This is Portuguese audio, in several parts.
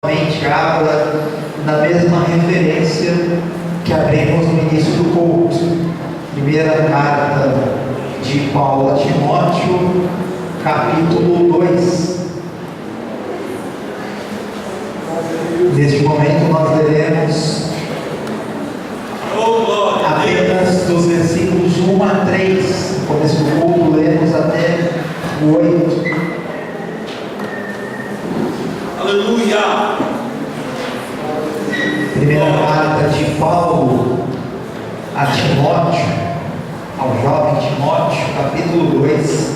Habla na mesma referência que abrimos no início do culto. Primeira carta de Paulo a Timóteo, capítulo 2. Neste momento nós leremos apenas dos versículos 1 a 3. No começo do culto lemos até o 8. Aleluia! Primeira carta de Paulo a Timóteo, ao jovem Timóteo, capítulo 2,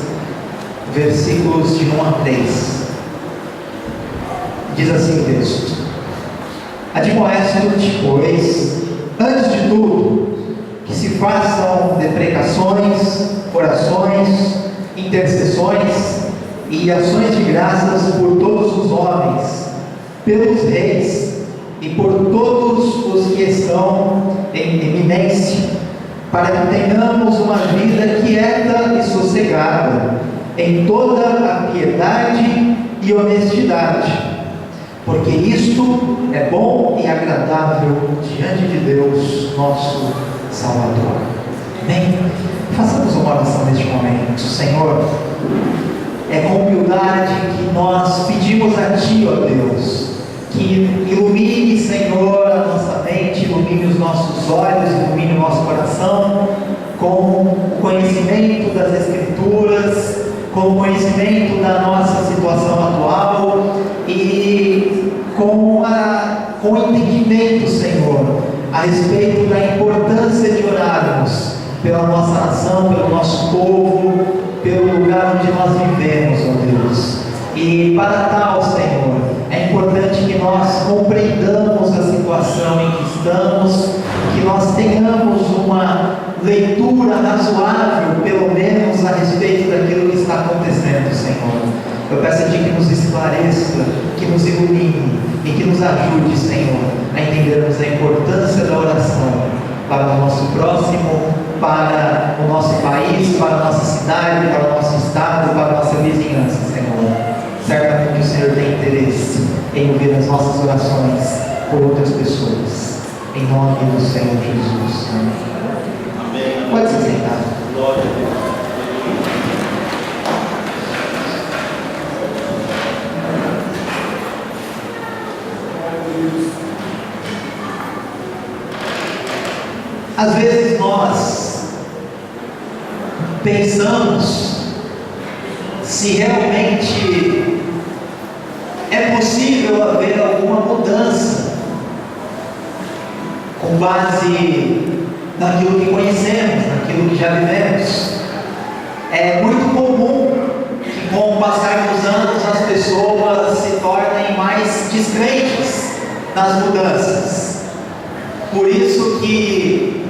versículos de 1 a 3. Diz assim o texto: Admoesto-te, pois, antes de tudo, que se façam deprecações, orações, intercessões e ações de graças por todos os homens, pelos reis e por todos os que estão em eminência, para que tenhamos uma vida quieta e sossegada, em toda a piedade e honestidade, porque isto é bom e agradável diante de Deus, nosso Salvador. Amém? Façamos uma oração neste momento. Senhor, é com humildade que nós pedimos a Ti, ó Deus, que ilumine, Senhor, a nossa mente, ilumine os nossos olhos, ilumine o nosso coração, com o conhecimento das Escrituras, com o conhecimento da nossa situação atual e com o entendimento, Senhor, a respeito da importância de orarmos pela nossa nação, pelo nosso povo, pelo lugar onde nós vivemos, ó Deus. E para tal, Senhor, é importante que nós compreendamos a situação em que estamos, que nós tenhamos uma leitura razoável, pelo menos, a respeito daquilo que está acontecendo, Senhor. Eu peço a Ti que nos esclareça, que nos ilumine e que nos ajude, Senhor, a entendermos a importância da oração para o nosso próximo, para o nosso país, para a nossa cidade, para o nosso estado, para a nossa vizinhança, Senhor. Certamente o Senhor tem interesse em ouvir as nossas orações por outras pessoas. Em nome do Senhor Jesus. Amém. Amém. Pode se sentar. Glória a Deus. Às vezes nós pensamos se realmente é possível haver alguma mudança com base naquilo que conhecemos, naquilo que já vivemos. É muito comum que, com o passar dos anos, as pessoas se tornem mais descrentes nas mudanças. Por isso que,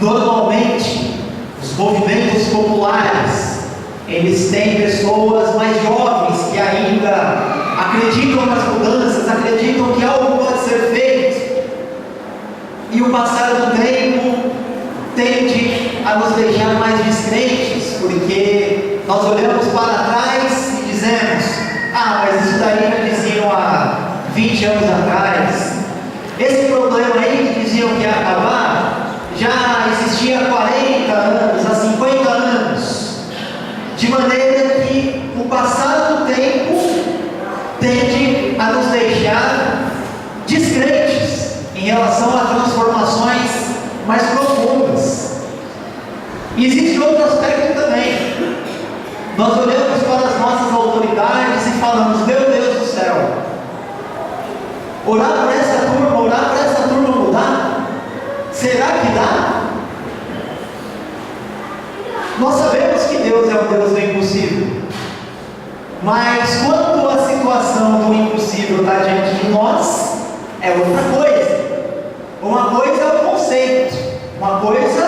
normalmente, os movimentos populares, eles têm pessoas mais jovens que ainda acreditam nas mudanças, acreditam que algo pode ser feito, e o passar do tempo tende a nos deixar mais descrentes, porque nós olhamos para trás e dizemos: mas isso daí já diziam há 20 anos atrás, esse problema aí que diziam que ia acabar, já existia há 40 anos, há 50 anos, de maneira que o passar do tempo tende a nos deixar descrentes em relação a transformações mais profundas. E existe outro aspecto também. Nós olhamos para as nossas autoridades e falamos: meu Deus do céu, orar por essa turma mudar? Será que dá? Nós sabemos que Deus é o Deus do impossível, mas quando a situação do impossível está diante de nós, é outra coisa. Uma coisa é o conceito, uma coisa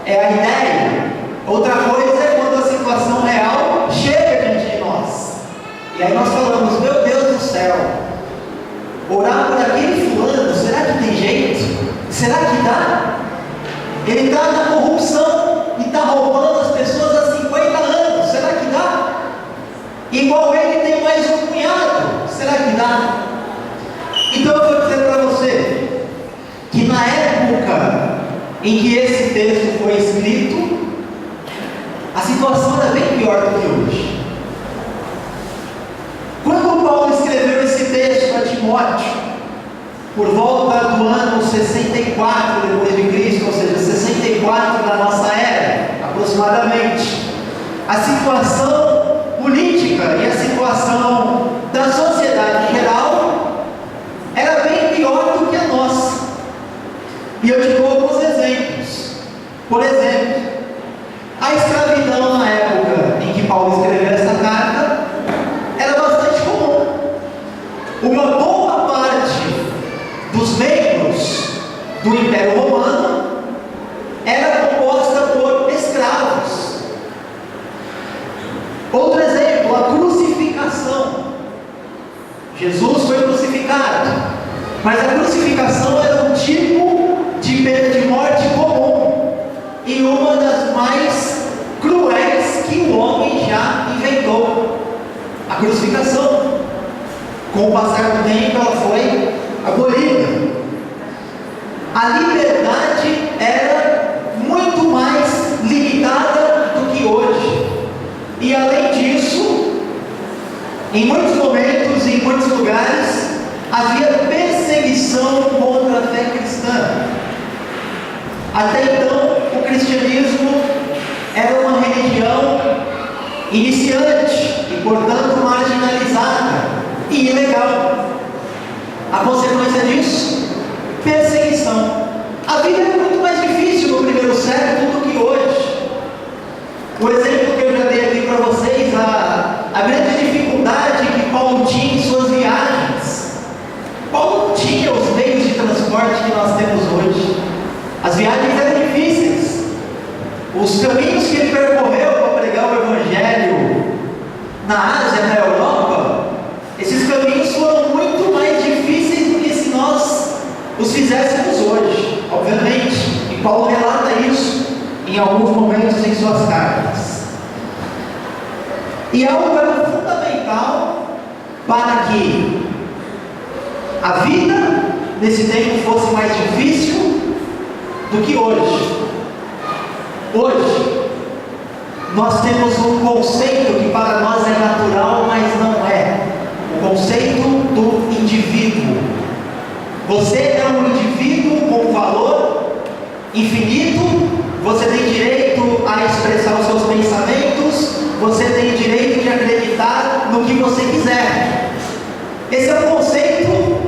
é a ideia, outra coisa é quando a situação real chega diante de nós. E aí nós falamos: meu Deus do céu, orar por aquele fulano, será que tem jeito? Será que dá? Ele está na corrupção e está roubando as pessoas há 50 anos, será que dá? Igual ele tem mais um cunhado, será que dá? Então eu vou dizer para você que na época em que esse texto foi escrito, a situação era bem pior do que hoje. Quando Paulo escreveu esse texto a Timóteo, por volta do ano 64 depois de Cristo, ou seja, 64 da nossa era, aproximadamente, a situação política e a situação da sociedade em geral era bem pior do que a nossa. E eu te dou alguns exemplos. Por exemplo, a escravidão na época em que Paulo escreveu essa carta era bastante comum. Uma boa parte dos membros do Império Romano era composta por escravos. Outro exemplo, a crucificação. Jesus foi crucificado, mas a crucificação era um tipo de pena de morte comum e uma das mais cruéis que o homem já inventou. A crucificação, com o passar do tempo, ela foi abolida. A liberdade era muito mais limitada do que hoje. E além disso, em muitos momentos, em muitos lugares, havia perseguição contra a fé cristã. Até então, o cristianismo era uma religião iniciante e, portanto, marginalizada e ilegal. A consequência disso, perseguição. A vida era muito mais difícil no primeiro século do que hoje. O exemplo que eu já dei aqui para vocês, a grande dificuldade que Paulo tinha em suas viagens. Paulo não tinha os meios de transporte que nós temos hoje. As viagens eram difíceis. Os caminhos que ele percorreu para pregar o Evangelho na Ásia, na Europa, esses caminhos foram muito mais difíceis do que se nós os fizéssemos hoje, obviamente. E Paulo relata isso em alguns momentos em suas cartas. E algo era fundamental para que a vida nesse tempo fosse mais difícil do que hoje. Hoje, nós temos um conceito que para nós é natural, mas não é. O conceito do indivíduo. Você é um indivíduo com valor infinito, você tem direito a expressar os seus pensamentos, você tem direito de acreditar no que você quiser. Esse é um conceito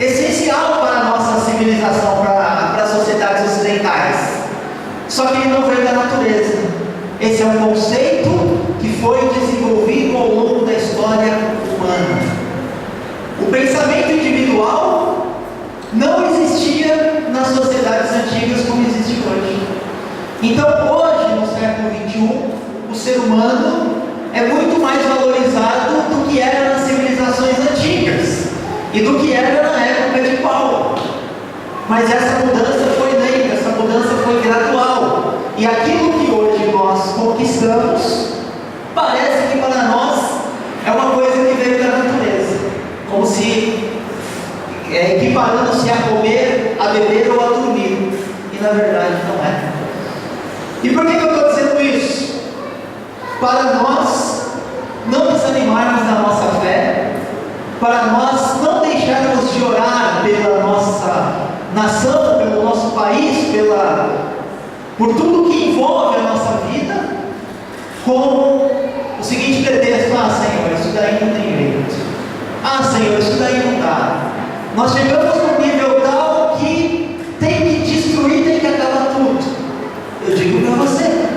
essencial para a nossa civilização, para as sociedades ocidentais. Só que ele não veio da natureza. Esse é um conceito que foi desenvolvido ao longo da história humana. O pensamento individual não existia nas sociedades antigas como existe hoje. Então hoje, no século XXI, o ser humano é muito mais valorizado do que era nas civilizações antigas e do que era na época de Paulo. Mas essa mudança foi lenta, essa mudança foi gradual. E aquilo que hoje nós conquistamos, parece que para nós é uma coisa que veio da natureza. Como se equiparando-se a comer, a beber ou a dormir. E na verdade não é. E por que eu estou dizendo isso? Para nós não desanimarmos da nossa fé, para nós não deixarmos de orar pela nossa nação, pelo nosso país, por tudo que envolve a nossa vida, com o seguinte pretexto: Senhor, isso daí não tem jeito. Senhor, isso daí não dá. Nós chegamos num nível tal que tem que destruir, tem que acabar tudo. Eu digo para você,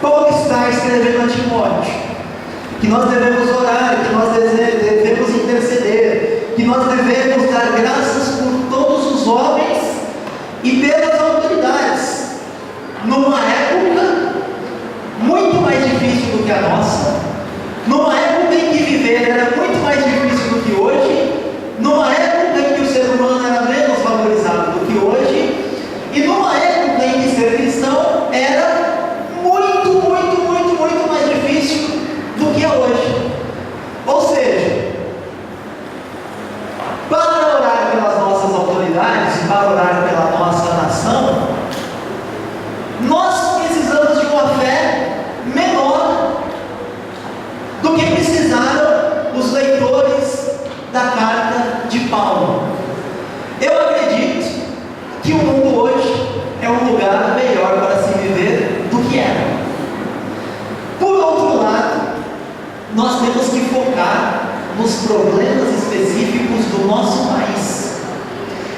Paulo está escrevendo a Timóteo que nós devemos orar, que nós devemos interceder, que nós devemos dar graças por todos os homens e pelas autoridades, numa época muito mais difícil do que a nossa, numa época em que viver era muito mais difícil do que hoje, numa época em que o ser humano era menos valorizado do que hoje, e numa época em que ser cristão era muito, muito, muito, muito mais difícil do que é hoje. Ou seja, para orar Paulo. Eu acredito que o mundo hoje é um lugar melhor para se viver do que era. Por outro lado, nós temos que focar nos problemas específicos do nosso país.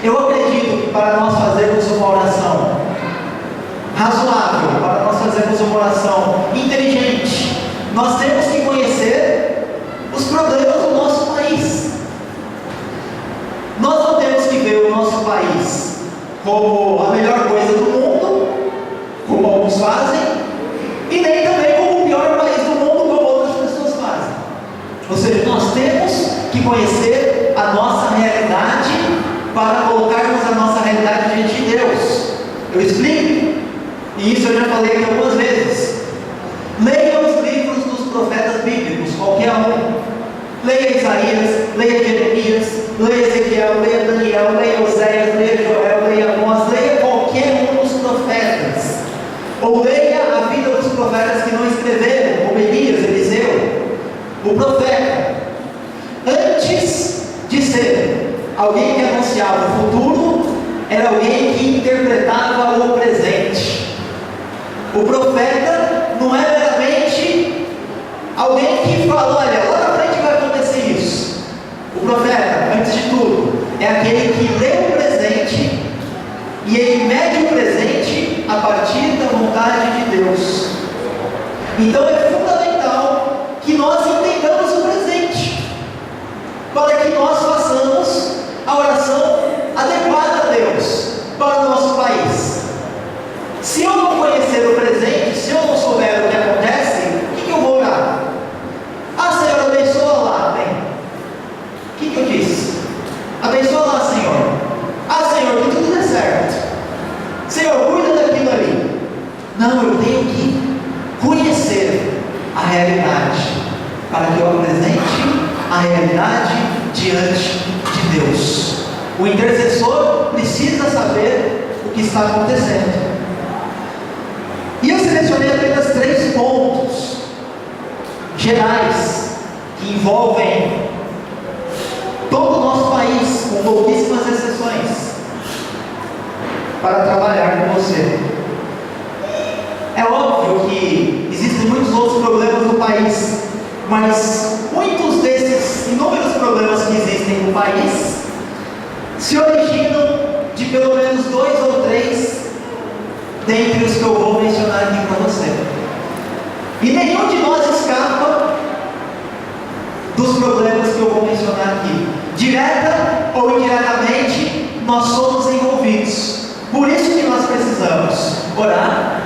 Eu acredito que para nós fazermos uma oração razoável, para nós fazermos uma oração inteligente, nós temos que conhecer os problemas do nosso país. Nós não temos que ver o nosso país como a melhor coisa do mundo, como alguns fazem, e nem também como o pior país do mundo, como outras pessoas fazem. Ou seja, nós temos que conhecer a nossa realidade para colocarmos a nossa realidade diante de Deus. Eu explico, e isso eu já falei aqui algumas vezes. Leia os livros dos profetas bíblicos, qualquer um. Leia Isaías, leia Jeremias, leia Ezequiel, leia Daniel, leia Oséias, leia Joel, leia Amós, leia qualquer um dos profetas. Ou leia a vida dos profetas que não escreveram, como Elias, Eliseu. O profeta, antes de ser alguém que anunciava o futuro, era alguém que interpretava o presente. O profeta não é meramente alguém que fala, olha, lá na frente vai acontecer isso. O profeta, antes de tudo, é aquele que lê o presente e ele mede o presente a partir da vontade de Deus. Então é fundamental que nós entendamos o presente, para que nós façamos a oração adequada a Deus para o nosso país. Se eu não conhecer o presente, se eu não souber o que acontece, o que eu vou orar? Ah, Senhor, abençoa lá. Bem, o que eu disse? Abençoa lá, Senhor. Ah, Senhor, que tudo dê certo. Senhor, cuida daquilo ali. Não, eu tenho que conhecer a realidade, para que eu apresente a realidade diante de Deus. O intercessor precisa saber o que está acontecendo. E eu selecionei apenas 3 pontos gerais que envolvem todo o nosso país, com pouquíssimas exceções, para trabalhar com você. É óbvio que existem muitos outros problemas no país, mas muitos desses inúmeros problemas que existem no país se originam de pelo menos 2 ou 3 dentre os que eu vou mencionar aqui para você. E nenhum de nós escapa dos problemas que eu vou mencionar aqui. Direta ou indiretamente, nós somos envolvidos. Por isso que nós precisamos orar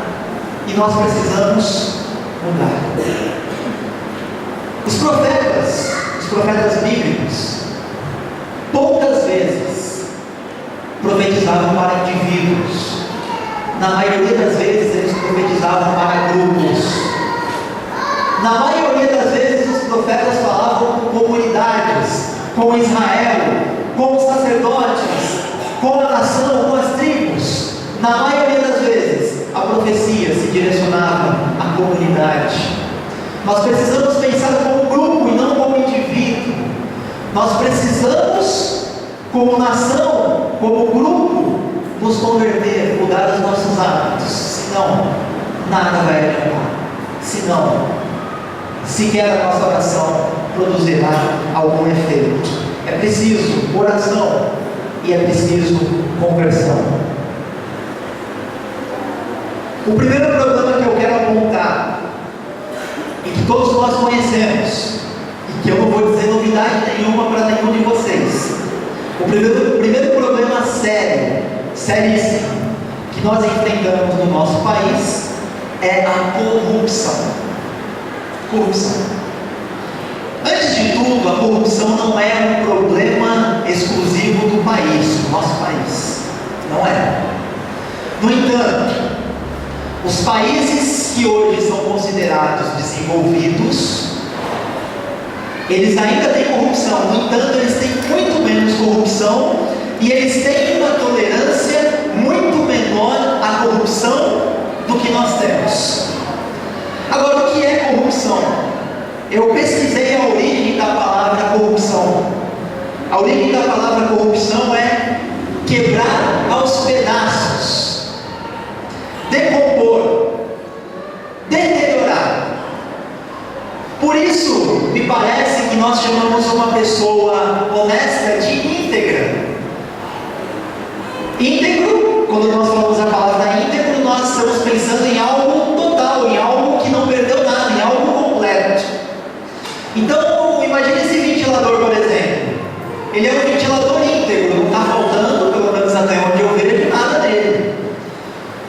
e nós precisamos mudar. Os profetas bíblicos, poucas vezes profetizavam para indivíduos. Na maioria das vezes eles profetizavam para grupos. Na maioria das vezes os profetas falavam com comunidades, com Israel, com os sacerdotes, com a nação, com as tribos. Na maioria das vezes a profecia se direcionava à comunidade. Nós precisamos pensar como grupo e não como indivíduo. Nós precisamos, como nação, como grupo, nos converter, mudar os nossos hábitos. Senão, nada vai adiantar. Senão, sequer a nossa oração produzirá algum efeito. É preciso oração e é preciso conversão. O primeiro problema que eu quero apontar, e que todos nós conhecemos, e que eu não vou dizer novidade nenhuma para nenhum de vocês, o primeiro problema seríssimo, que nós enfrentamos no nosso país é a corrupção. Antes de tudo, a corrupção não é um problema exclusivo do país, do nosso país. Não é. No entanto, os países que hoje são considerados desenvolvidos, eles ainda têm corrupção. No entanto, eles têm muito menos corrupção e eles têm uma tolerância muito menor à corrupção do que nós temos. Agora, o que é corrupção? Eu pesquisei a origem da palavra corrupção. A origem da palavra corrupção é quebrar aos pedaços, decompor, deteriorar. Por isso, me parece que nós chamamos uma pessoa honesta de íntegra. Íntegro, quando nós falamos a palavra íntegro, nós estamos pensando em algo total, em algo que não perdeu nada, em algo completo. Então, imagine esse ventilador, por exemplo. Ele é um ventilador íntegro, não está faltando, pelo menos até onde eu vejo, nada dele.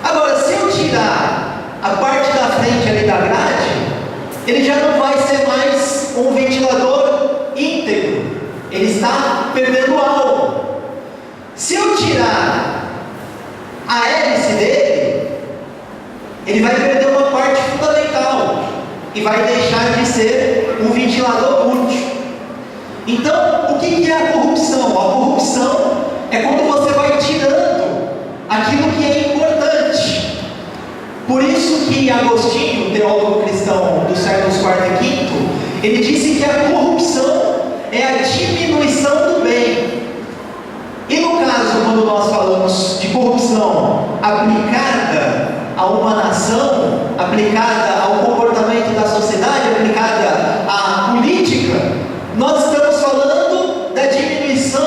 Agora, se eu tirar a parte da frente ali da grade, ele já não vai ser mais um ventilador íntegro. Ele está perdendo algo. Se eu tirar a hélice dele, ele vai perder uma parte fundamental e vai deixar de ser um ventilador útil. Então, o que é a corrupção? A corrupção é quando você vai tirando aquilo que é importante. Por isso que Agostinho, teólogo cristão dos séculos IV e V, ele disse que a corrupção é a diminuição do bem. E no caso, quando nós falamos de corrupção aplicada a uma nação, aplicada ao comportamento da sociedade, aplicada à política, nós estamos falando da diminuição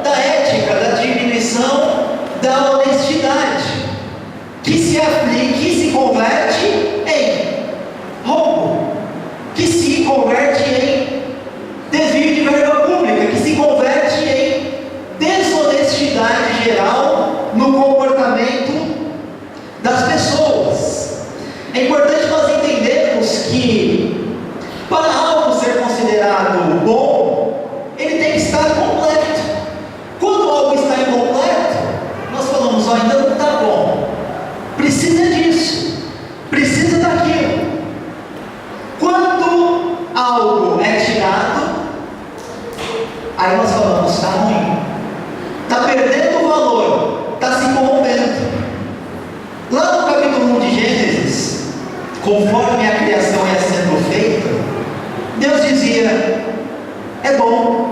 da ética, da diminuição da honestidade, que se aplica, que se converte em roubo, que se converte em desvio de verba pública, que se converte em desonestidade geral no comportamento das pessoas. É importante nós entendermos que para algo ser considerado bom, ele tem que estar completo. Quando algo está incompleto, nós falamos, ainda não está bom, precisa disso, precisa daquilo. Quando algo é tirado, aí nós falamos, está ruim, está perdendo o valor, está se corrompendo. Lá no capítulo 1 de Gênesis, conforme a criação ia sendo feita, Deus dizia, é bom,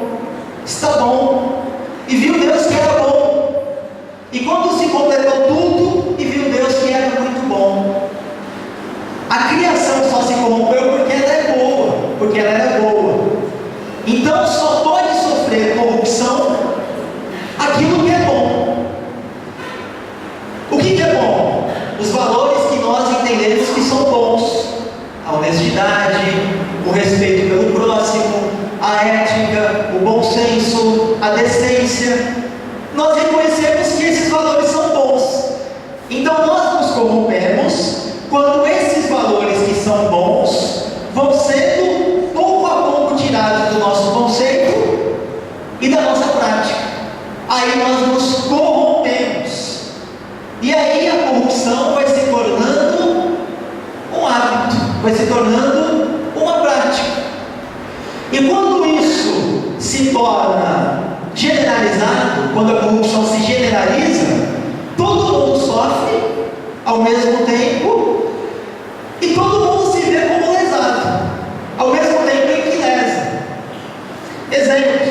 está bom, e viu Deus que era bom. E quando se completou tudo, e viu Deus que era muito bom. A criação só se corrompeu porque ela é boa, porque ela era boa. Então só pode sofrer corrupção aquilo que é bom. O que é bom? Os valores que nós entendemos que são bons: a honestidade, o respeito pelo próximo, a ética, o bom senso, a decência. Nós reconhecemos que esses valores são bons. Então nós nos corrompemos quando esses valores que são bons vão sendo pouco a pouco tirados do nosso conceito e da nossa prática. Aí nós nos corrompemos. E aí a corrupção vai se tornando um hábito, vai se tornando uma prática. E quando isso se torna generalizado, quando a corrupção se generaliza, todo mundo sofre ao mesmo tempo e todo mundo se vê como lesado, ao mesmo tempo em que lesa. Exemplo,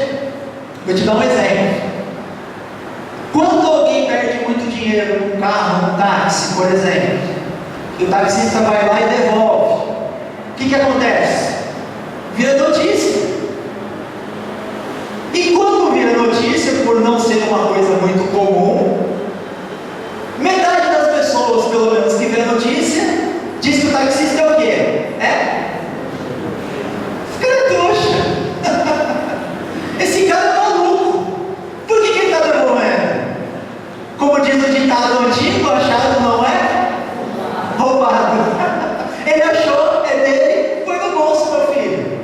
vou te dar um exemplo. Quando alguém perde muito dinheiro num carro, num táxi, por exemplo, e o taxista vai lá e devolve, o que acontece? Vira notícia. E quando vira notícia, por não ser uma coisa muito comum, metade das pessoas, pelo menos, que vê a notícia, diz que o taxista é o quê? Esse cara é trouxa. Esse cara é maluco. Por que ele está devolvendo? Como diz o ditado antigo, achado não é roubado. Ele achou, é dele, foi no bolso, meu filho.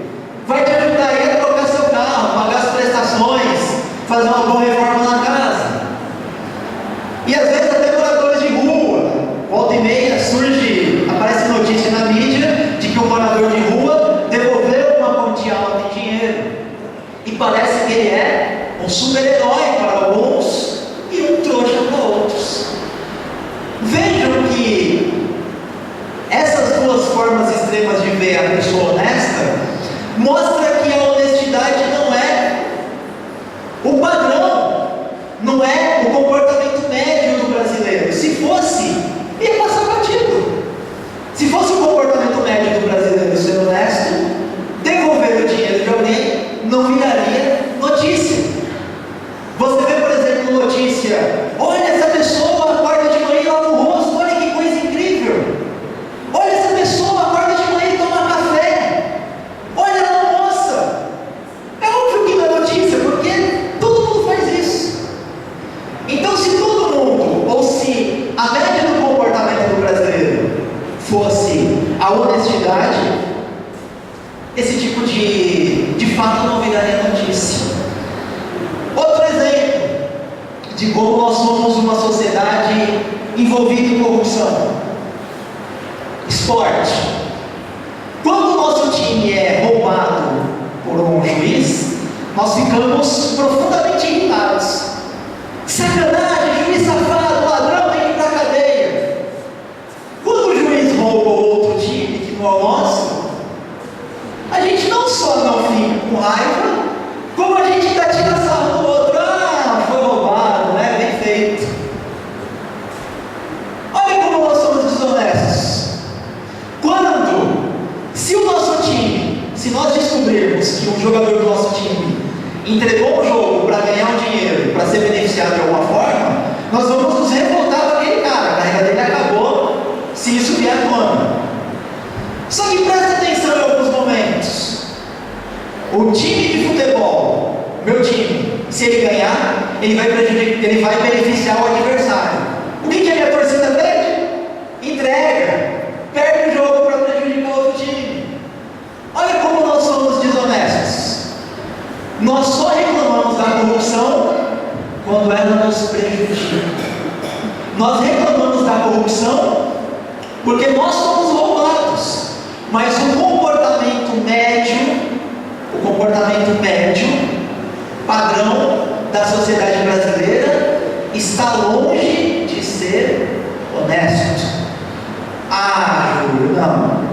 Vai te ajudar aí a trocar seu carro, pagar as prestações, fazer uma boa reforma na casa. E às vezes até moradores de rua, volta e meia aparece notícia na mídia de que um morador de rua devolveu uma quantia alta em dinheiro. E parece que ele é um super-herói para alguns e um trouxa para outros. Vejam que essas duas formas extremas de ver a pessoa honesta mostra que a honestidade não é fosse, ia passar batido. Se fosse o comportamento médio do brasileiro ser honesto, devolver o dinheiro de alguém não viraria notícia. Você vê, por exemplo, notícia: olha, essa pessoa acorda de manhã e lava o rosto, olha que coisa incrível. Olha, essa pessoa acorda de manhã e toma café. Olha, ela almoça. É óbvio que não é notícia, porque todo mundo faz isso. Então, se todo mundo, ou se a média do comportamento do brasileiro fosse a honestidade, esse tipo de fato não viraria notícia. Outro exemplo de como nós somos uma sociedade envolvida em corrupção: esporte. Quando o nosso time é roubado por um juiz, nós ficamos profundamente irritados. Sacanagem, juiz safado, ladrão, tem que ir para a cadeia. Quando o juiz rouba outro time que não é o nosso, a gente não só não fica com raiva, como a gente está tirando sarro do outro. Ah, foi roubado, né? Bem feito. Olha como nós somos desonestos. Se o nosso time, se nós descobrirmos que um jogador do nosso time entregou um jogo para ganhar um dinheiro, para ser beneficiado de alguma forma, nós vamos nos revoltar com aquele cara. A carreira dele acabou se isso vier à tona. Só que presta atenção em alguns momentos. O time de futebol, meu time, se ele ganhar, ele vai beneficiar o adversário. O que a minha torcida pede? Entrega. Perde o jogo para prejudicar o outro time. Olha como nós somos desonestos. Nós só reclamamos da corrupção quando ela nos prejudica. Nós reclamamos da corrupção porque nós somos roubados. Mas o comportamento médio, padrão da sociedade brasileira, está longe de ser honesto. Ah, Júlio, não.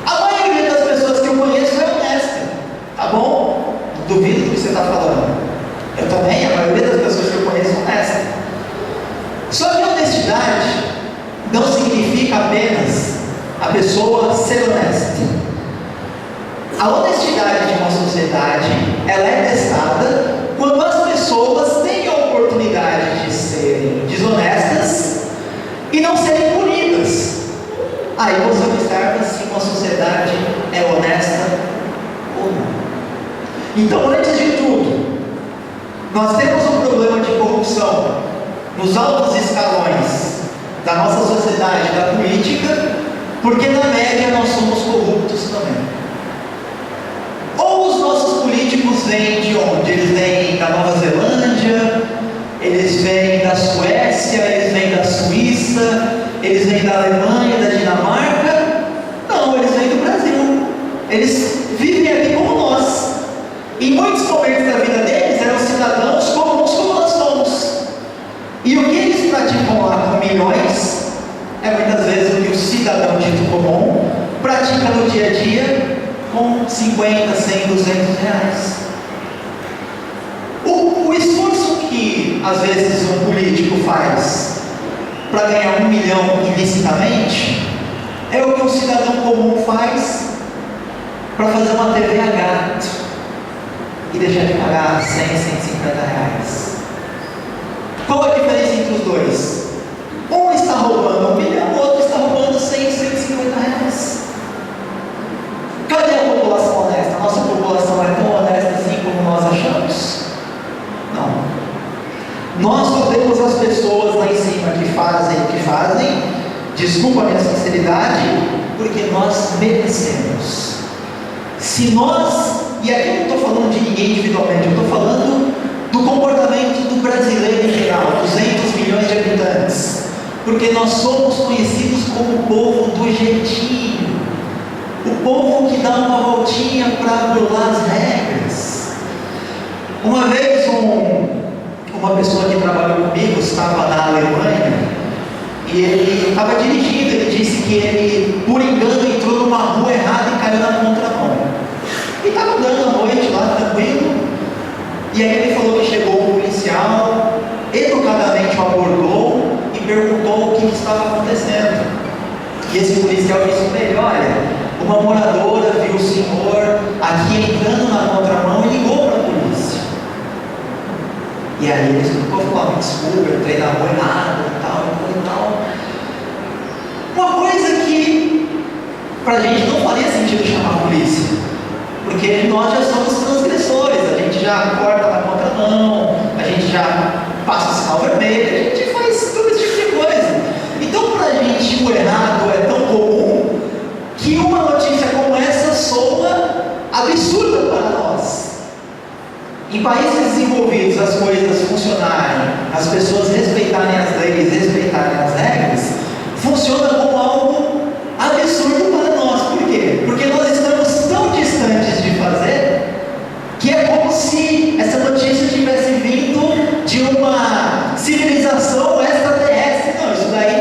A maioria das pessoas que eu conheço é honesta, tá bom? Não duvido do que você está falando. Eu também, a maioria das pessoas que eu conheço é honesta. Só que honestidade não significa apenas a pessoa ser honesta. A honestidade de uma sociedade, ela é testada quando as pessoas têm a oportunidade de serem desonestas e não serem punidas. Aí você observa se uma sociedade é honesta ou não. Então, antes de tudo, nós temos um problema de corrupção nos altos escalões da nossa sociedade, da política, porque na média nós somos corruptos também. Ou os nossos políticos vêm de onde? Eles vêm da Nova Zelândia, eles vêm da Suécia, eles vêm da Suíça, eles vêm da Alemanha, da Dinamarca? Não, eles vêm do Brasil. Eles vivem aqui como nós. Em muitos momentos da vida deles eram cidadãos comuns como nós somos. E o que eles praticam lá com milhões é muitas vezes o que o cidadão dito comum pratica no dia a dia com 50, 100, 200 reais. O esforço que às vezes um político faz para ganhar 1 milhão ilicitamente é o que um cidadão comum faz para fazer uma TV a gato e deixar de pagar 100, 150 reais. Qual a diferença entre os dois? Um está roubando 1 milhão, o outro está roubando 100, 150 reais. Cadê a população honesta? A nossa população é tão honesta assim como nós achamos? Não. Nós só temos as pessoas lá em cima que fazem o que fazem, desculpa a minha sinceridade, porque nós merecemos. Se nós, e aqui eu não estou falando de ninguém individualmente, eu estou falando do comportamento do brasileiro em geral, 200 milhões de habitantes, porque nós somos conhecidos como o povo do jeitinho, o povo que dá uma voltinha para burlar as regras. Uma vez uma pessoa que trabalhou comigo estava na Alemanha e ele estava dirigindo. Ele disse que ele, por engano, entrou numa rua errada e caiu na contramão. E estava andando à noite lá, tranquilo. E aí ele falou que chegou um policial, educadamente o abordou e perguntou o que uma moradora viu o senhor aqui entrando na contramão e ligou para a polícia. E aí ele falou: me desculpa, eu entrei na rua errada e tal. Uma coisa que para a gente não faria sentido chamar a polícia, porque nós já somos transgressores, a gente já corta na contramão, a gente já passa o sinal vermelho, a gente faz todo esse tipo de coisa. Então, para a gente, o errado é tão comum que uma notícia como essa soa absurda para nós. Em países desenvolvidos, as coisas funcionarem, as pessoas respeitarem as leis, respeitarem as regras, funciona como algo absurdo para nós. Por quê? Porque nós estamos tão distantes de fazer que é como se essa notícia tivesse vindo de uma civilização extraterrestre. Não, isso daí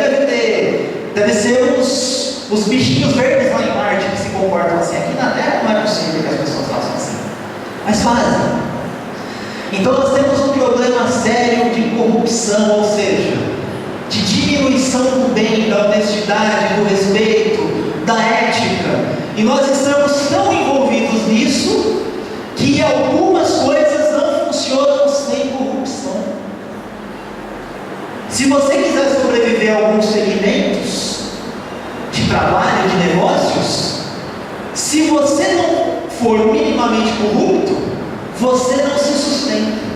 deve ser os bichinhos verdes lá em Marte que se comportam assim. Aqui na Terra não é possível que as pessoas façam assim, mas fazem. Então nós temos um problema sério de corrupção, ou seja, de diminuição do bem, da honestidade, do respeito, da ética. E nós estamos tão envolvidos nisso que algumas coisas não funcionam sem corrupção. Se você quiser sobreviver a alguns segmentos de trabalho, de negócios, se você não for minimamente corrupto, você não se sustenta.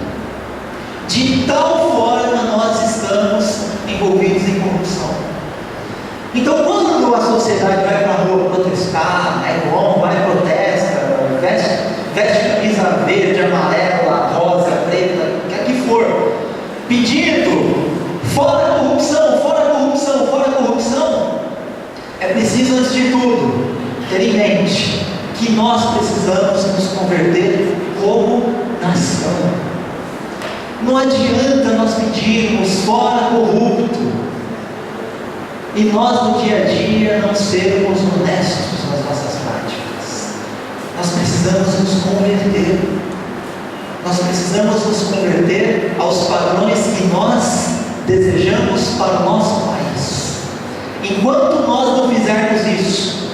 De tal forma nós estamos envolvidos em corrupção. Então, quando a sociedade vai para a rua protestar, é bom, vai protesta, veste camisa verde, amarela, rosa, preta, o que é que for, pedindo fora a corrupção, fora a corrupção, fora a corrupção, é preciso, antes de tudo, ter em mente que nós precisamos nos converter como nação. Não adianta nós pedirmos fora corrupto e nós no dia a dia não sermos honestos nas nossas práticas. Nós precisamos nos converter. Nós precisamos nos converter aos padrões que nós desejamos para o nosso país. Enquanto nós não fizermos isso,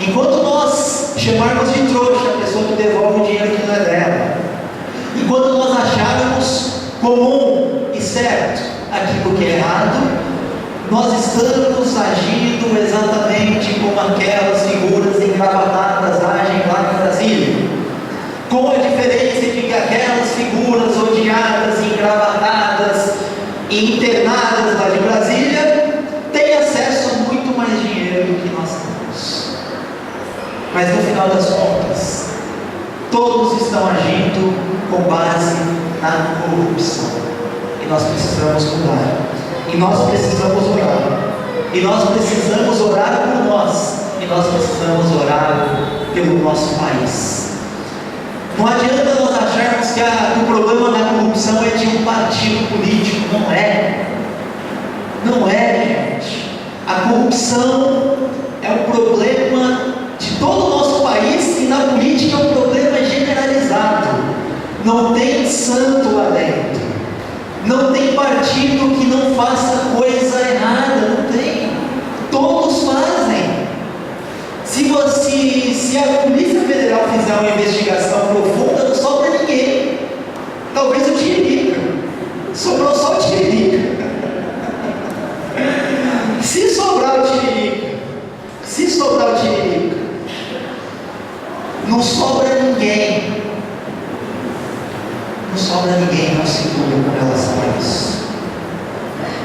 enquanto nós chamarmos de trouxa a pessoa que devolve o dinheiro que não é dela, enquanto nós acharmos comum e certo aquilo que é errado, nós estamos agindo exatamente como aquelas figuras engravatadas agem lá em Brasília, com a diferença de que aquelas figuras odiadas, engravatadas e internadas lá de Brasília têm acesso a muito mais dinheiro do que nós temos. Mas no final das contas, todos estão agindo com base na corrupção. E nós precisamos mudar. E nós precisamos orar. E nós precisamos orar por nós. E nós precisamos orar pelo nosso país. Não adianta nós acharmos que o problema da corrupção é de um partido político. Não é. Não é, gente. A corrupção é um problema de todo o nosso país, e na política é um problema generalizado. Não tem santo lá dentro. Não tem partido que não faça coisa errada. Não tem. Todos fazem. Se a Polícia Federal fizer uma investigação profunda, não sobra ninguém. Talvez o Tiririca. Sobrou só o Tiririca. Se sobrar o Tiririca, não sobra ninguém. Não sobra ninguém, não segura com relação a isso.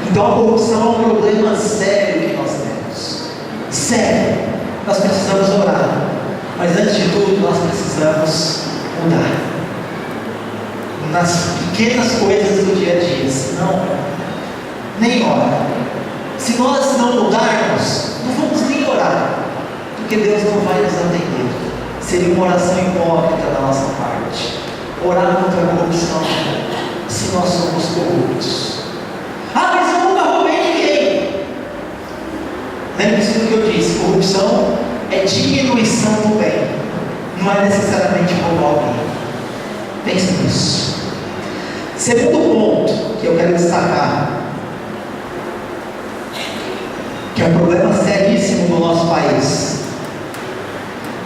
Então a corrupção é um problema sério que nós temos. Sério. Nós precisamos orar. Mas antes de tudo, nós precisamos mudar. Nas pequenas coisas do dia a dia. Senão, nem ora. Se nós não mudarmos, não vamos nem orar. Porque Deus não vai nos atender. Seria uma oração hipócrita da nossa parte. Orar contra a corrupção, se nós somos corruptos. Mas eu nunca roubei ninguém. Lembre-se do que eu disse: corrupção é diminuição do bem, não é necessariamente roubar alguém. Pense nisso. Segundo ponto que eu quero destacar, que é um problema seríssimo no nosso país,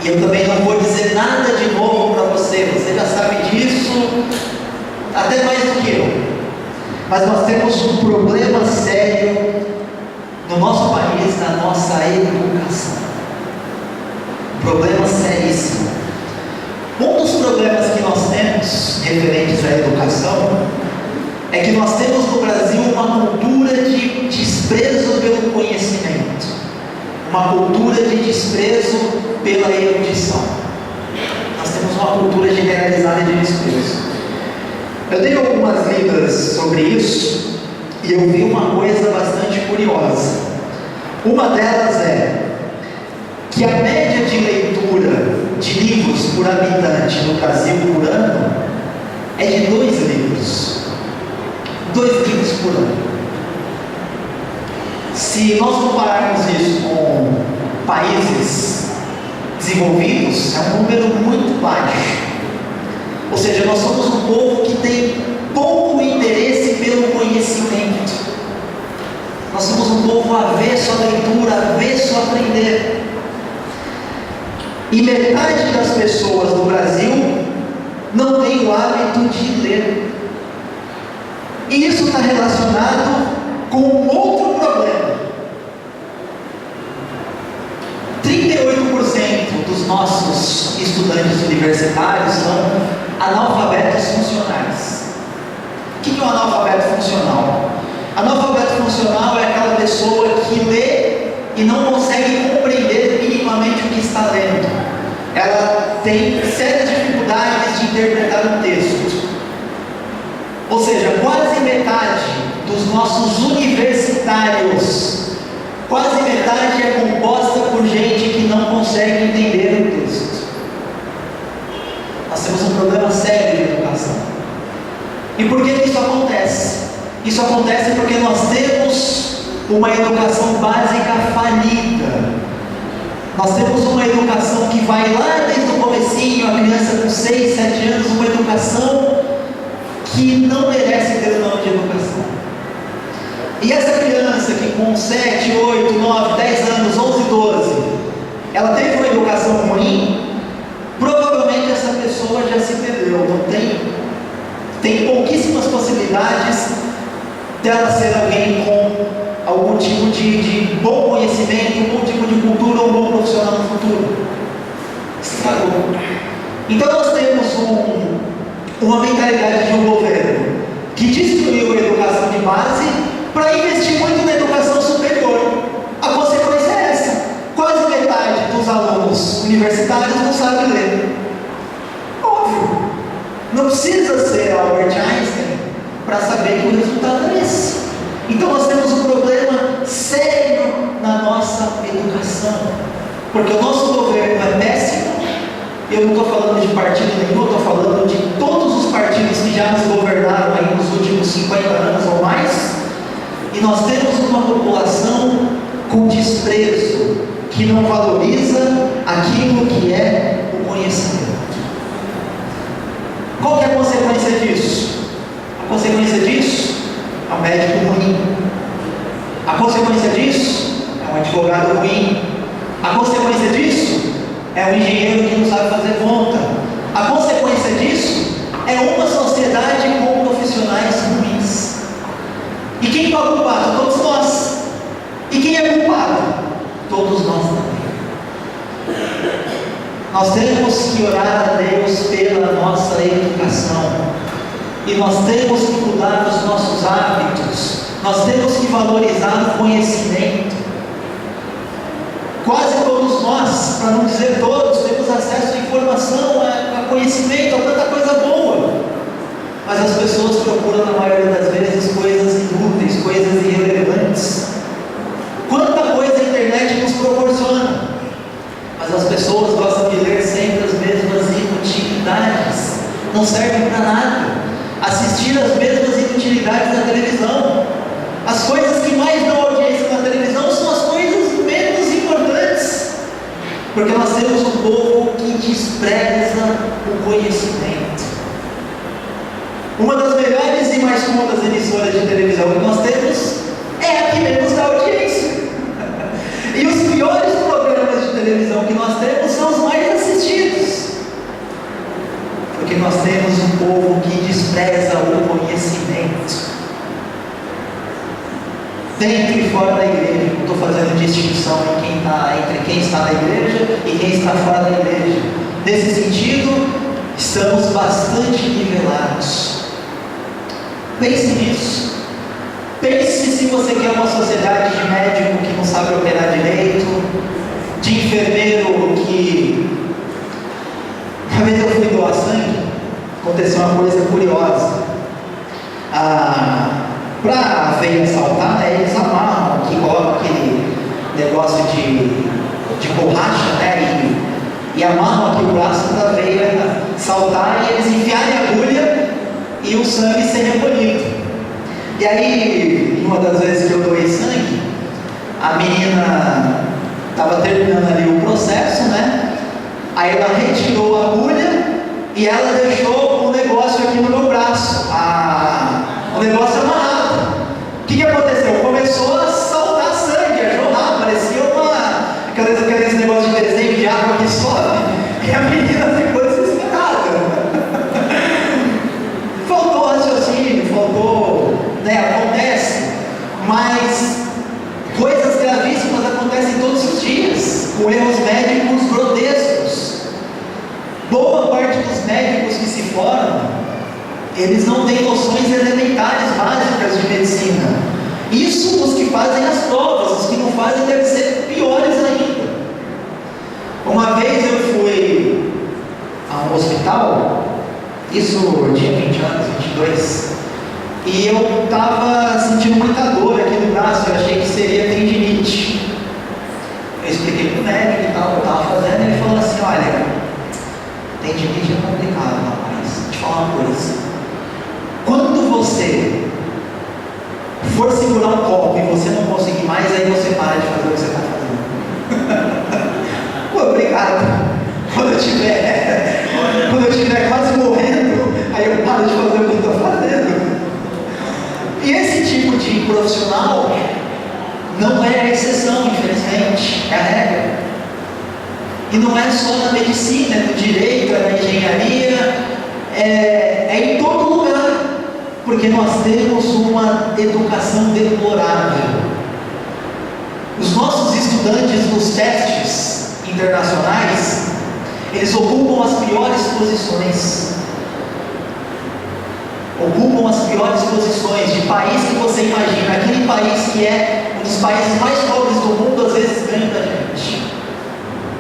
E eu também não vou dizer nada de novo para você, você já sabe disso, até mais do que eu. Mas nós temos um problema sério no nosso país, na nossa educação. Um problema seríssimo. Um dos problemas que nós temos referentes à educação é que nós temos no Brasil uma cultura de desprezo pelo conhecimento, uma cultura de desprezo pela erudição. Nós temos uma cultura generalizada de desprezo. Eu dei algumas lidas sobre isso e eu vi uma coisa bastante curiosa. Uma delas é que a média de leitura de livros por habitante no Brasil por ano é de 2 livros. 2 livros por ano. Se nós compararmos isso com países desenvolvidos, é um número muito baixo. Ou seja, nós somos um povo que tem pouco interesse pelo conhecimento. Nós somos um povo avesso à leitura, avesso a aprender. E metade das pessoas no Brasil não tem o hábito de ler. E isso está relacionado com outro problema. 38% dos nossos estudantes universitários são analfabetos funcionais. O que é um analfabeto funcional? Analfabeto funcional é aquela pessoa que lê e não consegue compreender minimamente o que está lendo. Ela tem sérias dificuldades de interpretar um texto. Ou seja, quase metade dos nossos universitários, quase metade é composta por gente que não consegue entender o texto. Nós temos um problema sério de educação. E por que isso acontece? Isso acontece porque nós temos uma educação básica falida. Nós temos uma educação que vai lá desde o comecinho, a criança com 6, 7 anos, uma educação que não merece ter o nome de educação. E essa criança que com 7, 8, 9, 10 anos, 11, 12, ela teve uma educação ruim, provavelmente essa pessoa já se perdeu, não tem pouquíssimas possibilidades dela ser alguém com algum tipo de bom conhecimento, um bom tipo de cultura, um bom profissional no futuro. Estragou. Então nós temos uma mentalidade de um governo que destruiu a educação de base para investir muito na educação superior. A consequência é essa: quase metade dos alunos universitários não sabe ler. Óbvio, não precisa ser Albert Einstein para saber que o resultado é esse. Então nós temos um problema sério na nossa educação, porque o nosso governo é péssimo. Eu não estou falando de partido nenhum, eu estou falando de todos os partidos que já nos governaram aí nos últimos 50 anos ou mais. E nós temos uma população com desprezo, que não valoriza aquilo que é o conhecimento. Qual que é a consequência disso? A consequência disso é um médico ruim. A consequência disso é um advogado ruim. A consequência disso é um engenheiro que não sabe fazer conta. A consequência disso é uma sociedade com profissionais ruins. E quem é o culpado? Todos nós. E quem é culpado? Todos nós também. Nós temos que orar a Deus pela nossa educação. E nós temos que mudar os nossos hábitos. Nós temos que valorizar o conhecimento. Quase todos nós, para não dizer todos, temos acesso à informação, a conhecimento, a tanta coisa boa. Mas as pessoas procuram, na maioria das vezes, coisas inúteis, coisas irrelevantes. Quanta coisa a internet nos proporciona. Mas as pessoas gostam de ler sempre as mesmas inutilidades. Não servem para nada. Assistir as mesmas inutilidades na televisão. As coisas que mais dão audiência na televisão são as coisas menos importantes. Porque nós temos um povo que despreza o conhecimento. Uma das melhores e mais cultas emissoras de televisão que nós temos é a que menos dá audiência. E os piores programas de televisão que nós temos são os mais dentro e fora da igreja. Não estou fazendo distinção entre quem está na igreja e quem está fora da igreja. Nesse sentido, estamos bastante nivelados. Pense nisso. Pense se você quer uma sociedade de médico que não sabe operar direito, de enfermeiro que... Uma vez eu fui doar sangue, aconteceu uma coisa curiosa. Para a veia saltar, né, eles amarram aqui, colocam aquele negócio de borracha, né, e amarram aqui o braço para a veia saltar e eles enfiarem a agulha e o sangue ser recolhido. E aí, uma das vezes que eu doei sangue, a menina estava terminando ali o processo, né? Aí ela retirou a agulha e ela deixou o negócio aqui no meu braço, o negócio amarrado. O que aconteceu? Começou a saltar sangue, a jorrar, parecia aqueles negócios de desenho de água que sobe, e a menina ficou desesperada. Faltou raciocínio, acontece, mas coisas gravíssimas acontecem todos os dias, com erros médicos grotescos. Boa parte dos médicos que se formam, eles não têm noções elementares básicas de medicina. Isso os que fazem as provas, os que não fazem devem ser piores ainda. Uma vez eu fui a um hospital, isso eu tinha 20 anos, 22, e eu estava sentindo muita dor aqui no braço, eu achei que seria tendinite. Eu expliquei para o médico e tal, o que eu estava fazendo, e ele falou assim: olha, tendinite é complicado, rapaz, vou te falar uma coisa. Quando você for segurar um copo e você não conseguir mais, aí você para de fazer o que você está fazendo. Pô, obrigado. Quando eu estiver quase morrendo, aí eu paro de fazer o que eu estou fazendo. E esse tipo de profissional não é a exceção, infelizmente, é a regra. E não é só na medicina, é no direito, é na engenharia, é em todo lugar, porque nós temos uma educação deplorável. Os nossos estudantes nos testes internacionais, eles ocupam as piores posições. Ocupam as piores posições de país que você imagina. Aquele país que é um dos países mais pobres do mundo, às vezes ganha da gente.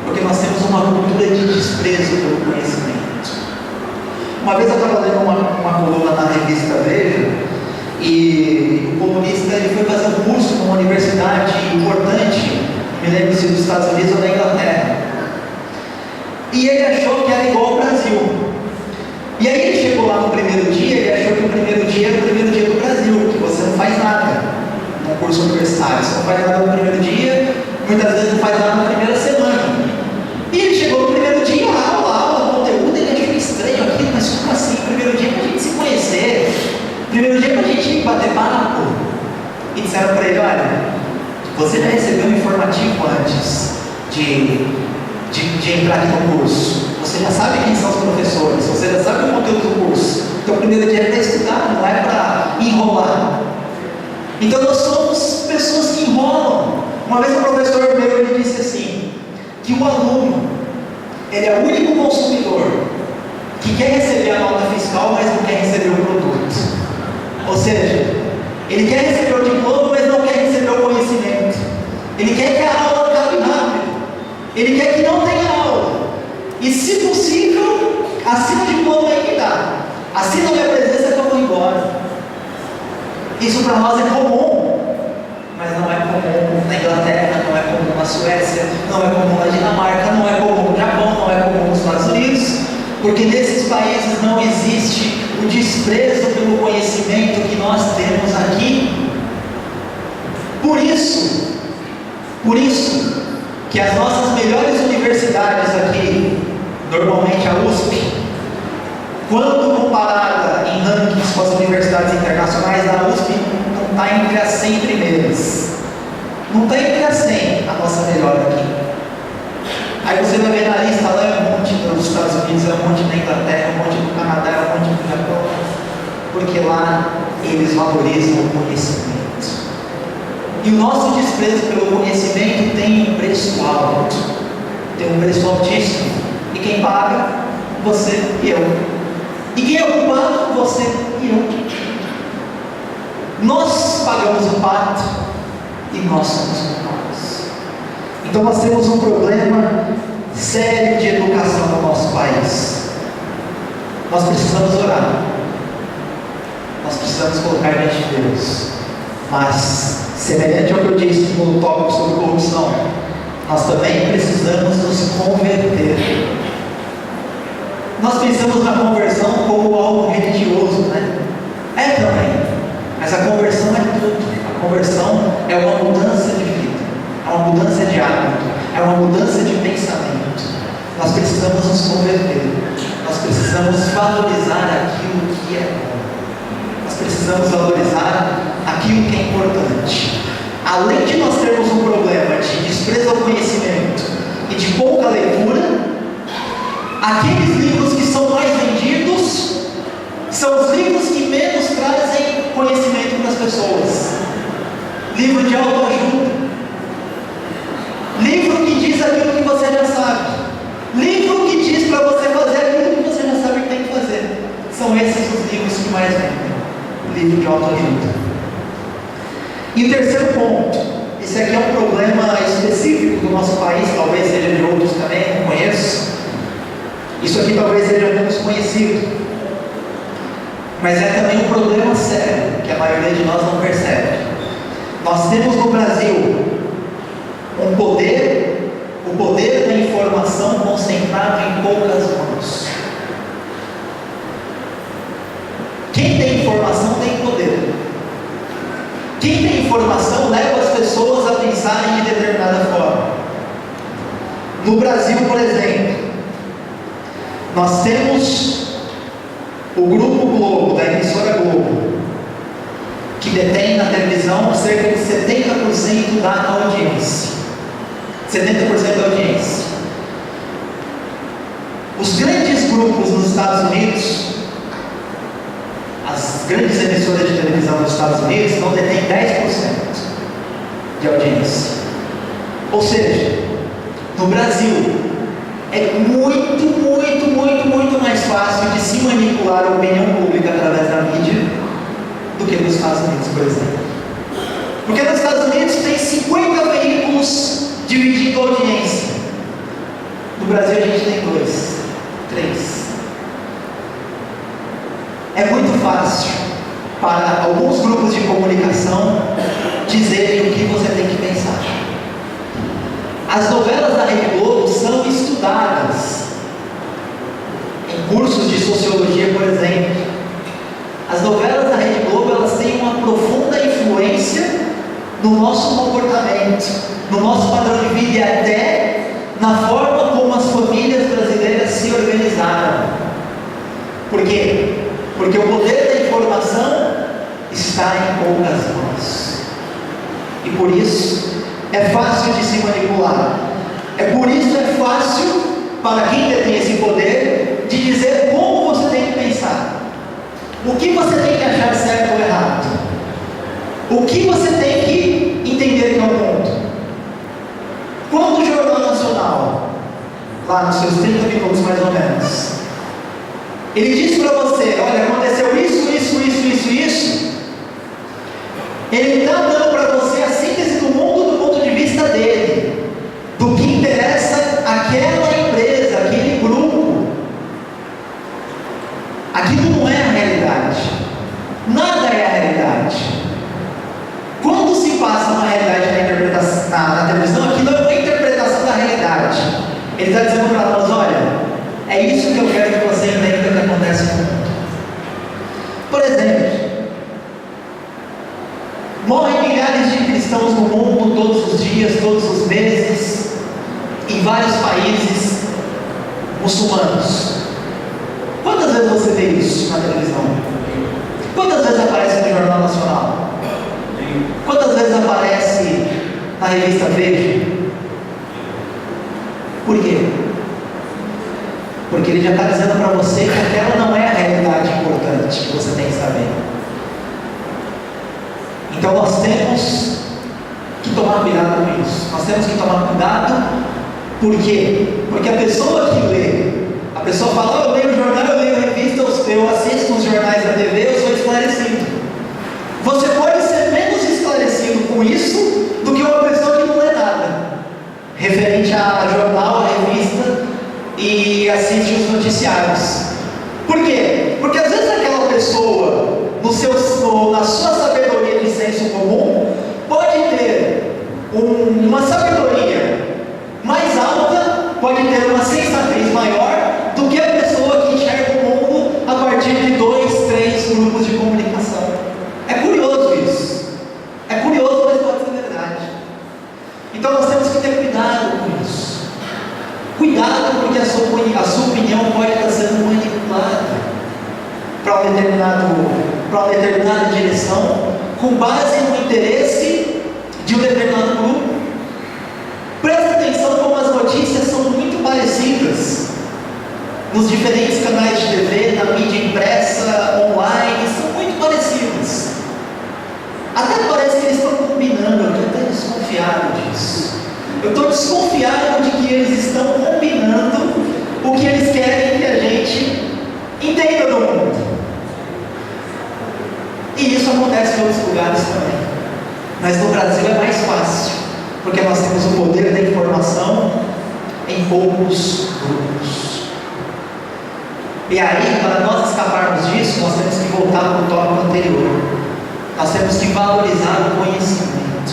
Porque nós temos uma cultura de desprezo pelo conhecimento. Uma vez eu estava lendo uma coluna na revista Veja, e o colunista ele foi fazer um curso numa universidade importante, me lembro se dos Estados Unidos ou da Inglaterra. E ele achou que era igual ao Brasil. E aí ele chegou lá no primeiro dia, ele achou que o primeiro dia era o primeiro dia do Brasil, que você não faz nada no curso universitário, você não faz nada no primeiro dia, muitas vezes não faz nada na primeira semana. E ele chegou no primeiro dia, aula, conteúdo, ele achou estranho aquilo, mas como assim? Primeiro dia é pra gente se conhecer, primeiro dia é pra gente bater papo. E disseram para ele: olha, você já recebeu um informativo antes de entrar aqui no curso, você já sabe quem são os professores, você já sabe o conteúdo do curso. Então o primeiro dia é para estudar, não é para enrolar. Então nós somos pessoas que enrolam. Uma vez um professor meu ele disse assim, que o aluno ele é o único consumidor que quer receber a nota fiscal, mas não quer receber o produto. Ou seja, ele quer receber o diploma, mas não quer receber o conhecimento. Ele quer que a aula acabe rápido. Ele quer que não tenha aula. E se possível, assina o diploma aí que dá. Assina a minha presença que eu vou embora. Isso para nós é comum, mas não é comum na Inglaterra, não é comum na Suécia, não é comum na Dinamarca, não é comum no Japão, não é comum nos Estados Unidos, porque nesses países não existe o desprezo pelo conhecimento que nós temos aqui. Por isso que as nossas melhores universidades aqui, normalmente a USP, quando comparada em rankings com as universidades internacionais, a USP não está entre as 100 primeiras. Não está entre as 100, a nossa melhor aqui. Aí você vai ver na lista lá, é um monte nos Estados Unidos, é um monte na Inglaterra, é um monte no Canadá, é um monte no Japão, porque lá eles valorizam o conhecimento. E o nosso desprezo pelo conhecimento tem um preço alto, tem um preço altíssimo. E quem paga? Você e eu. E quem é o culpado? Você e eu. Nós pagamos o pato e nós somos culpados. Então nós temos um problema sério de educação no nosso país. Nós precisamos orar. Nós precisamos colocar diante de Deus. Mas, semelhante ao que eu disse no tópico sobre corrupção, nós também precisamos nos converter. Nós pensamos na conversão como algo religioso, né? É também. Mas a conversão é tudo. A conversão é uma mudança de vida, é uma mudança de hábito, é uma mudança de pensamento. Nós precisamos nos converter. Nós precisamos valorizar aquilo que é bom. Nós precisamos valorizar aquilo que é importante. Além de nós termos um problema de desprezo ao conhecimento e de pouca leitura, aqueles livros que são mais vendidos são os livros que menos trazem conhecimento para as pessoas. Livro de autoajuda, livro que diz aquilo que você já sabe, livro que diz para você fazer aquilo que você já sabe que tem que fazer. São esses os livros que mais vendem. Livro de autoajuda. E o terceiro ponto, esse aqui é um problema específico do nosso país, talvez seja de outros também, não conheço. Isso aqui talvez seja menos conhecido, mas é também um problema sério, que a maioria de nós não percebe. Nós temos no Brasil o poder da informação concentrado em poucas mãos. Quem tem informação tem poder. Quem tem informação leva as pessoas a pensarem de determinada forma. No Brasil, por exemplo, nós temos o Grupo Globo, da emissora Globo, que detém na televisão cerca de 70% da audiência. 70% da audiência. Os grandes grupos nos Estados Unidos, as grandes emissoras de televisão nos Estados Unidos não detêm 10% de audiência. Ou seja, no Brasil é muito mais fácil de se manipular a opinião pública através da mídia do que nos Estados Unidos, por exemplo. Porque nos Estados Unidos tem 50 veículos dividindo a audiência. No Brasil a gente tem 2, 3. É muito fácil para alguns grupos de comunicação dizerem o que você tem que pensar. As novelas da Rede Globo são estudadas em cursos de sociologia, por exemplo. As novelas da Rede Globo, elas têm uma profunda influência no nosso comportamento, no nosso padrão de vida e até na forma como as famílias brasileiras se organizaram. Por quê? Porque o poder da informação está em poucas mãos. E por isso é fácil de se manipular. É por isso é fácil para quem detém esse poder de dizer como você tem que pensar. O que você tem que achar certo ou errado. O que você tem que entender que é o mundo. Quando o Jornal Nacional, lá nos seus 30 minutos mais ou menos, ele diz para você, olha, aconteceu isso, ele está dando para você a síntese do mundo do ponto de vista dele, do que interessa àquela empresa, aquele grupo. Aquilo não é a realidade. Nada é a realidade. Quando se passa uma realidade na televisão, aquilo é uma interpretação da realidade. Ele está dizendo para nós, olha, é isso que eu quero que você entenda que acontece no mundo. Por exemplo, morrem milhares de cristãos no mundo todos os dias, todos os meses, em vários países muçulmanos. Quantas vezes você vê isso na televisão? Quantas vezes aparece no Jornal Nacional? Quantas vezes aparece na revista Veja? Por quê? Porque ele já está dizendo para você que aquela não é a realidade importante que você tem que saber. Então nós temos que tomar cuidado com isso. Nós temos que tomar cuidado, por quê? Porque a pessoa que lê, a pessoa fala, eu leio o jornal, eu leio a revista, eu assisto os jornais da TV, eu sou esclarecido. Você pode ser menos esclarecido com isso do que uma pessoa que não lê nada, referente a jornal, a revista e assiste os noticiários. Por quê? Porque às vezes aquela pessoa, na sua sabedoria de senso comum, pode ter uma sabedoria mais alta, pode ter uma sensatez maior do que a pessoa que enxerga o mundo a partir de 2, 3 grupos de comunicação. É curioso isso. É curioso, mas pode ser verdade. Então nós temos que ter cuidado com isso. Cuidado, porque a sua opinião pode estar sendo manipulada para uma determinada direção, com base no interesse de um determinado grupo. Presta atenção como as notícias são muito parecidas nos diferentes canais de TV, na mídia impressa, online, são muito parecidas. Até parece que eles estão combinando, eu estou até desconfiado disso. Eu estou desconfiado de que eles estão combinando o que eles querem que a gente entenda do mundo. E isso acontece em outros lugares também. Mas no Brasil é mais fácil, porque nós temos o poder da informação em poucos grupos. E aí, para nós escaparmos disso, nós temos que voltar para o tópico anterior. Nós temos que valorizar o conhecimento.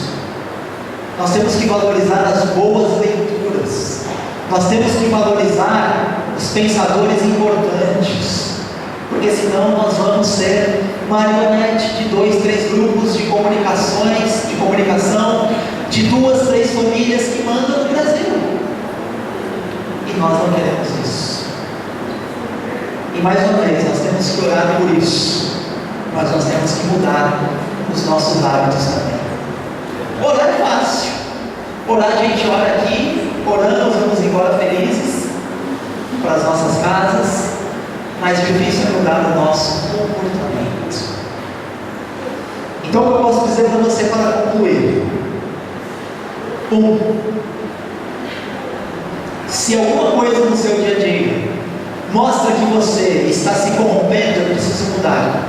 Nós temos que valorizar as boas leituras. Nós temos que valorizar os pensadores importantes. Porque senão nós vamos ser marionete de 2, 3 grupos de comunicação, de 2, 3 famílias que mandam no Brasil. E nós não queremos isso. E mais uma vez, nós temos que orar por isso. Mas nós temos que mudar os nossos hábitos também. Orar é fácil. Orar, a gente ora aqui, oramos, vamos embora felizes para as nossas casas. Mais difícil é mudar o nosso comportamento. Então, o que eu posso dizer para você para concluir? 1. Se alguma coisa no seu dia a dia mostra que você está se corrompendo, eu preciso mudar.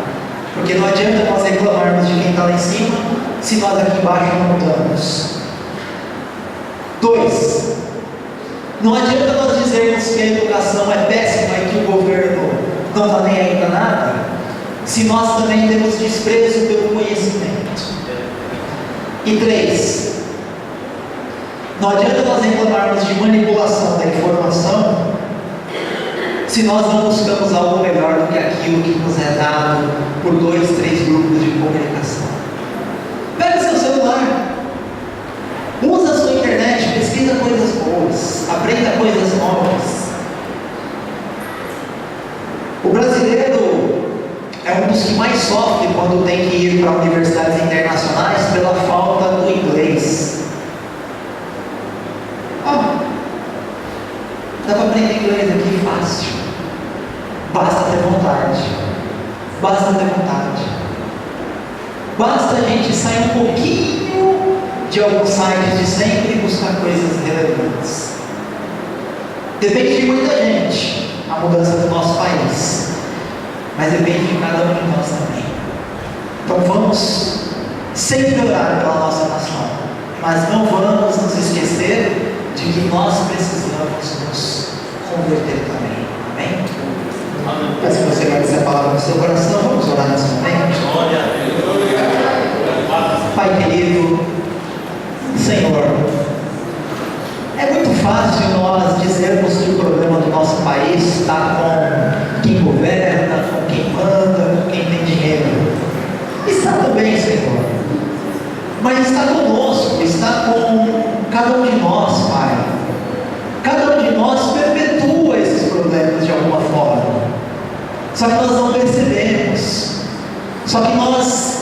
Porque não adianta nós reclamarmos de quem está lá em cima, se nós aqui embaixo não mudamos. 2. Não adianta nós dizermos que a educação é péssima e que o governo não está nem aí para nada, se nós também temos desprezo pelo conhecimento. E 3. Não adianta nós reclamarmos de manipulação da informação, se nós não buscamos algo melhor do que aquilo que nos é dado por 2, 3 grupos de comunicação. Pega seu celular, usa a sua internet, pesquisa coisas boas, aprenda coisas novas. O brasileiro é um dos que mais sofre quando tem que ir para universidades internacionais pela falta do inglês. Dá para aprender inglês aqui fácil. Basta ter vontade. Basta ter vontade. Basta a gente sair um pouquinho de alguns sites de sempre e buscar coisas relevantes. Depende de muita gente a mudança do nosso país, mas depende de cada um de nós também. Então vamos sempre orar pela nossa nação, mas não vamos nos esquecer de que nós precisamos nos converter também. Amém? Peço que você guarde essa palavra no seu coração. Vamos orar nesse momento. Pai querido, Senhor, é muito fácil nós dizermos que o problema do nosso país está com quem governa, com quem manda, com quem tem dinheiro. Está também, Senhor, mas está conosco, está com cada um de nós, Pai. Cada um de nós perpetua esses problemas de alguma forma, só que nós não percebemos, só que nós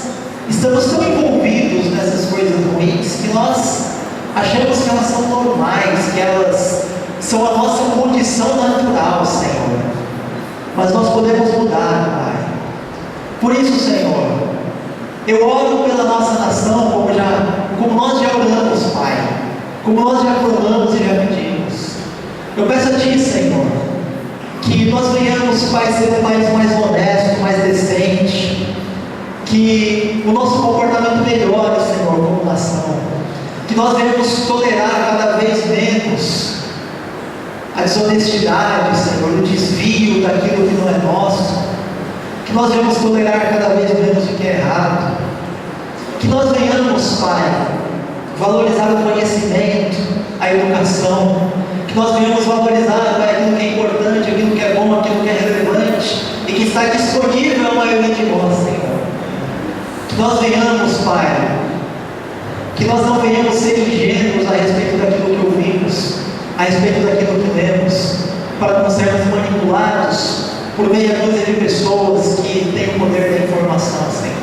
estamos tão envolvidos nessas coisas ruins que nós achamos que elas são normais, que elas são a nossa condição natural, Senhor. Mas nós podemos mudar, Pai. Por isso, Senhor, eu oro pela nossa nação, como nós já oramos como nós já clamamos e já pedimos. Eu peço a Ti, Senhor, que nós venhamos, Pai, ser um país mais honesto, mais decente, que o nosso comportamento melhore, Senhor, como nação, que nós venhamos tolerar cada vez menos a desonestidade, Senhor, o desvio daquilo que não é nosso, que nós venhamos tolerar cada vez menos o que é errado, que nós venhamos, Pai, valorizar o conhecimento, a educação, que nós venhamos valorizar, Pai, aquilo que é importante, aquilo que é bom, aquilo que é relevante e que está disponível à maioria de nós, Senhor. Que nós venhamos, Pai, que nós não venhamos ser ingênuos a respeito daquilo que ouvimos, a respeito daquilo que lemos, para não sermos manipulados por meia dúzia de pessoas que têm o poder da informação, Senhor.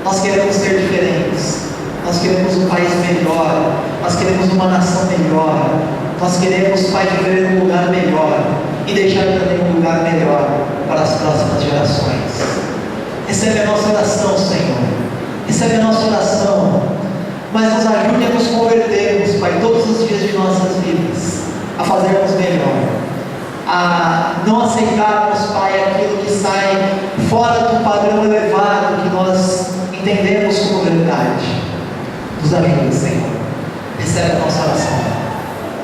Nós queremos ser diferentes, nós queremos um país melhor, nós queremos uma nação melhor, nós queremos, Pai, viver num lugar melhor e deixar também um lugar melhor para as próximas gerações. Recebe a nossa oração, Senhor, recebe a nossa oração, mas nos ajude a nos convertermos, Pai, todos os dias de nossas vidas, a fazermos melhor, a não aceitarmos, Pai, aquilo que sai fora do padrão elevado que nós entendemos como verdade. Nos ajude, Senhor, recebe a nossa oração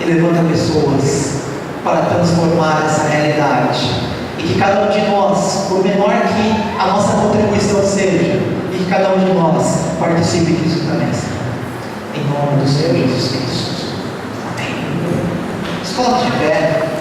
e levanta pessoas para transformar essa realidade, e que cada um de nós, por menor que a nossa contribuição seja, e que cada um de nós participe disso também, Senhor. Em nome do Senhor Jesus Cristo. Amém. Escola de pé.